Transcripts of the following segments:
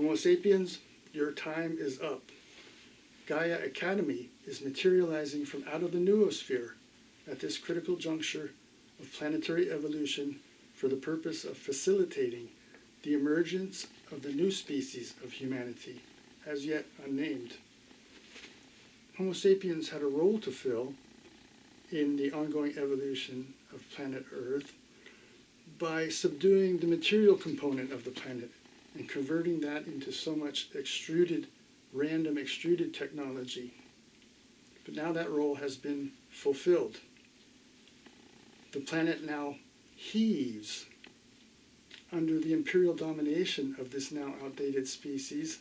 Homo sapiens, your time is up. Gaia Academy is materializing from out of the Noosphere at this critical juncture of planetary evolution for the purpose of facilitating the emergence of the new species of humanity, as yet unnamed. Homo sapiens had a role to fill in the ongoing evolution of planet Earth by subduing the material component of the planet and converting that into so much random extruded technology. But now that role has been fulfilled. The planet now heaves under the imperial domination of this now outdated species,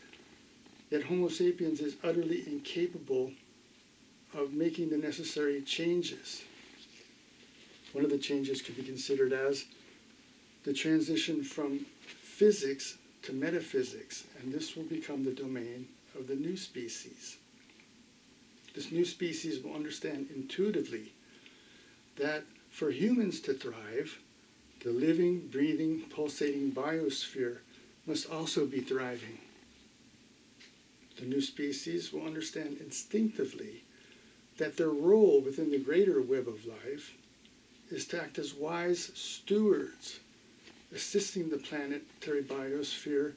yet Homo sapiens is utterly incapable of making the necessary changes. One of the changes could be considered as the transition from physics to metaphysics, and this will become the domain of the new species. This new species will understand intuitively that for humans to thrive, the living, breathing, pulsating biosphere must also be thriving. The new species will understand instinctively that their role within the greater web of life is to act as wise stewards, assisting the planetary biosphere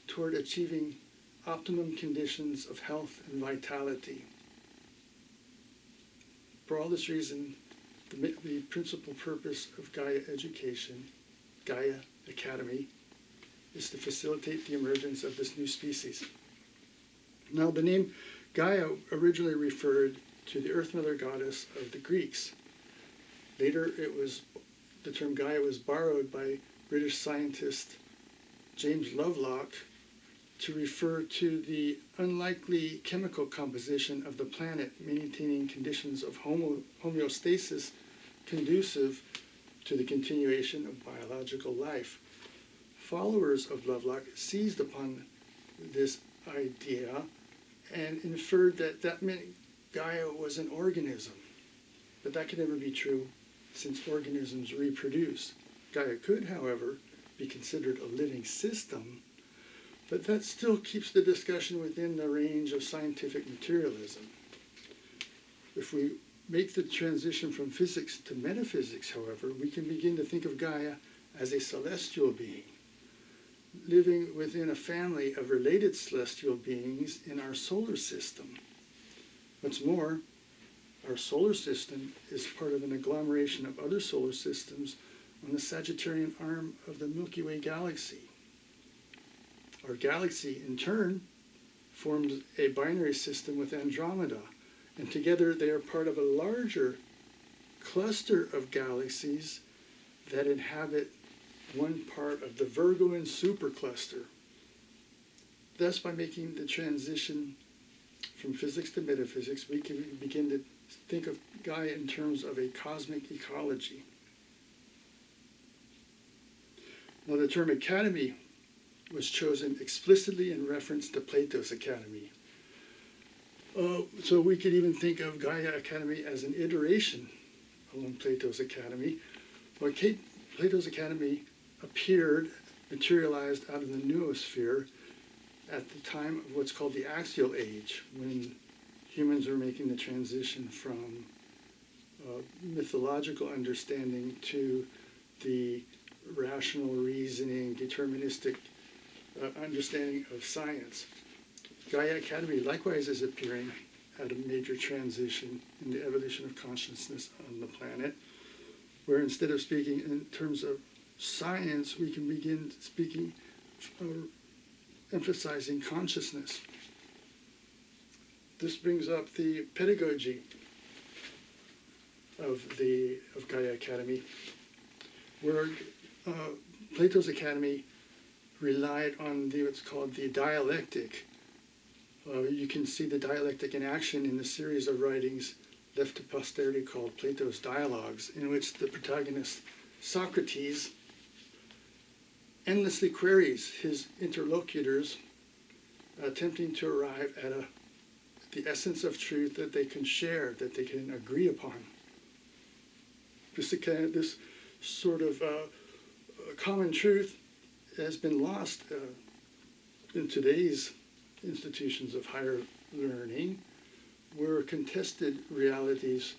toward achieving optimum conditions of health and vitality. For all this reason, the principal purpose of Gaia education, Gaia Academy, is to facilitate the emergence of this new species. Now, the name Gaia originally referred to the Earth Mother goddess of the Greeks. Later, the term Gaia was borrowed by British scientist James Lovelock to refer to the unlikely chemical composition of the planet, maintaining conditions of homeostasis conducive to the continuation of biological life. Followers of Lovelock seized upon this idea and inferred that that meant Gaia was an organism. But that could never be true, since organisms reproduce. Gaia could, however, be considered a living system, but that still keeps the discussion within the range of scientific materialism. If we make the transition from physics to metaphysics, however, we can begin to think of Gaia as a celestial being, living within a family of related celestial beings in our solar system. What's more, our solar system is part of an agglomeration of other solar systems on the Sagittarian arm of the Milky Way galaxy. Our galaxy, in turn, forms a binary system with Andromeda, and together they are part of a larger cluster of galaxies that inhabit one part of the Virgoan supercluster. Thus, by making the transition from physics to metaphysics, we can begin to think of Gaia in terms of a cosmic ecology. Now, the term academy was chosen explicitly in reference to Plato's Academy. So we could even think of Gaia Academy as an iteration along Plato's Academy. Well, Plato's Academy appeared, materialized out of the Noosphere at the time of what's called the Axial Age, when humans are making the transition from mythological understanding to the rational reasoning, deterministic understanding of science. Gaia Academy likewise is appearing at a major transition in the evolution of consciousness on the planet, where instead of speaking in terms of science, we can begin speaking, emphasizing consciousness. This brings up the pedagogy of Gaia Academy, where Plato's Academy relied on what's called the dialectic. You can see the dialectic in action in the series of writings left to posterity called Plato's Dialogues, in which the protagonist, Socrates, endlessly queries his interlocutors, attempting to arrive at the essence of truth that they can share, that they can agree upon. This sort of common truth has been lost in today's institutions of higher learning, where contested realities,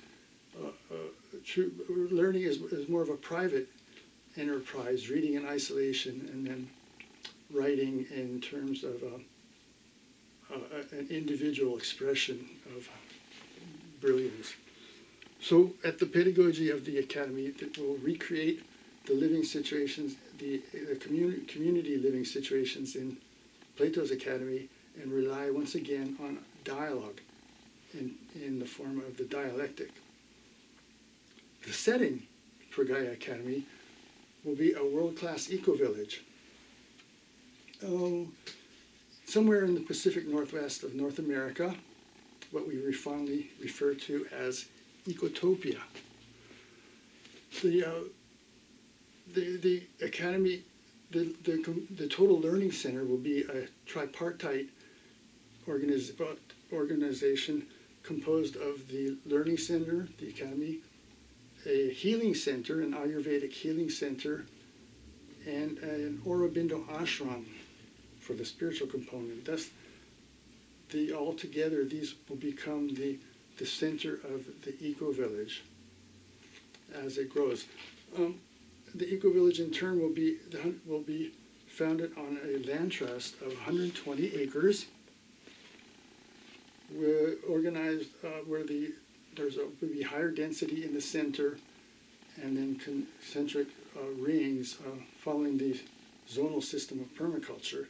true learning is more of a private enterprise, reading in isolation and then writing in terms of an individual expression of brilliance. So at the pedagogy of the Academy, that will recreate the living situations, the community living situations in Plato's Academy, and rely once again on dialogue in the form of the dialectic. The setting for Gaia Academy will be a world-class eco-village. Somewhere in the Pacific Northwest of North America, what we fondly refer to as ecotopia. The Academy, the Total Learning Center will be a tripartite organization composed of the Learning Center, the Academy, a healing center, an Ayurvedic healing center, and an Aurobindo ashram for the spiritual component. Thus, altogether, these will become the center of the eco-village as it grows. The eco-village in turn will be founded on a land trust of 120 acres. We're organized where will be higher density in the center, and then concentric rings following the zonal system of permaculture,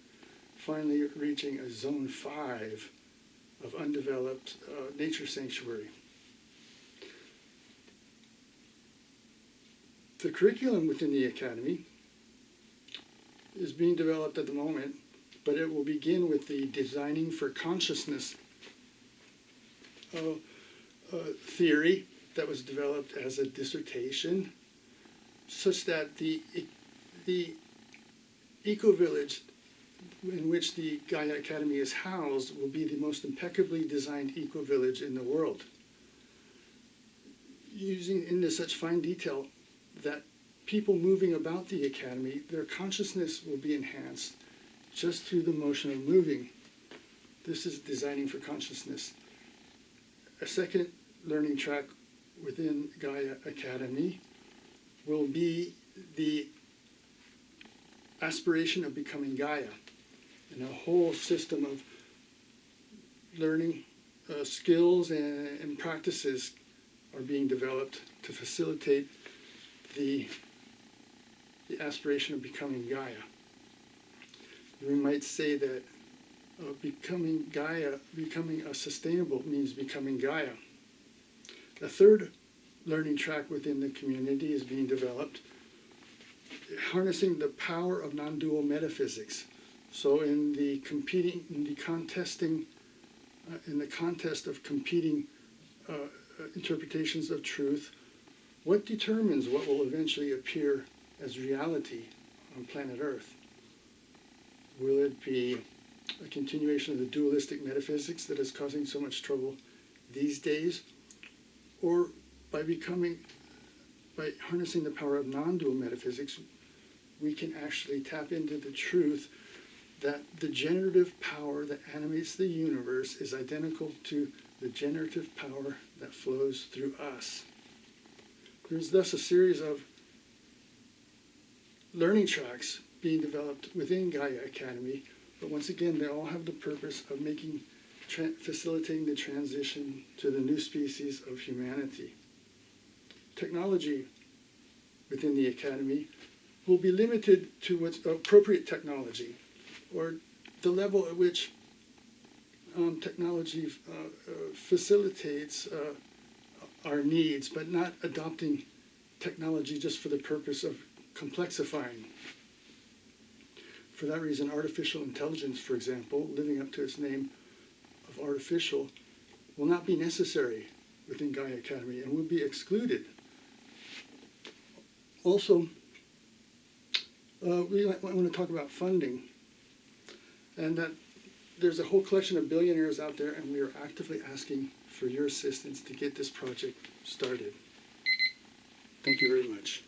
finally reaching a zone 5 of undeveloped nature sanctuary. The curriculum within the Academy is being developed at the moment, but it will begin with the Designing for Consciousness theory that was developed as a dissertation, such that the eco-village in which the Gaia Academy is housed will be the most impeccably designed eco-village in the world, using into such fine detail that people moving about the Academy, their consciousness will be enhanced just through the motion of moving. This is Designing for Consciousness. A second learning track within Gaia Academy will be the aspiration of becoming Gaia, and a whole system of learning skills and practices are being developed to facilitate the aspiration of becoming Gaia. We might say that becoming Gaia, becoming a sustainable, means becoming Gaia. A third learning track within the community is being developed, harnessing the power of non-dual metaphysics. So in the contest of competing interpretations of truth, what determines what will eventually appear as reality on planet Earth? Will it be a continuation of the dualistic metaphysics that is causing so much trouble these days? Or by harnessing the power of non-dual metaphysics, we can actually tap into the truth that the generative power that animates the universe is identical to the generative power that flows through us. There's thus a series of learning tracks being developed within Gaia Academy, but once again, they all have the purpose of facilitating the transition to the new species of humanity. Technology within the Academy will be limited to what's appropriate technology, or the level at which technology facilitates our needs, but not adopting technology just for the purpose of complexifying. For that reason, artificial intelligence, for example, living up to its name of artificial, will not be necessary within Gaia Academy and will be excluded. Also, we want to talk about funding, and that there's a whole collection of billionaires out there, and we are actively asking for your assistance to get this project started. Thank you very much.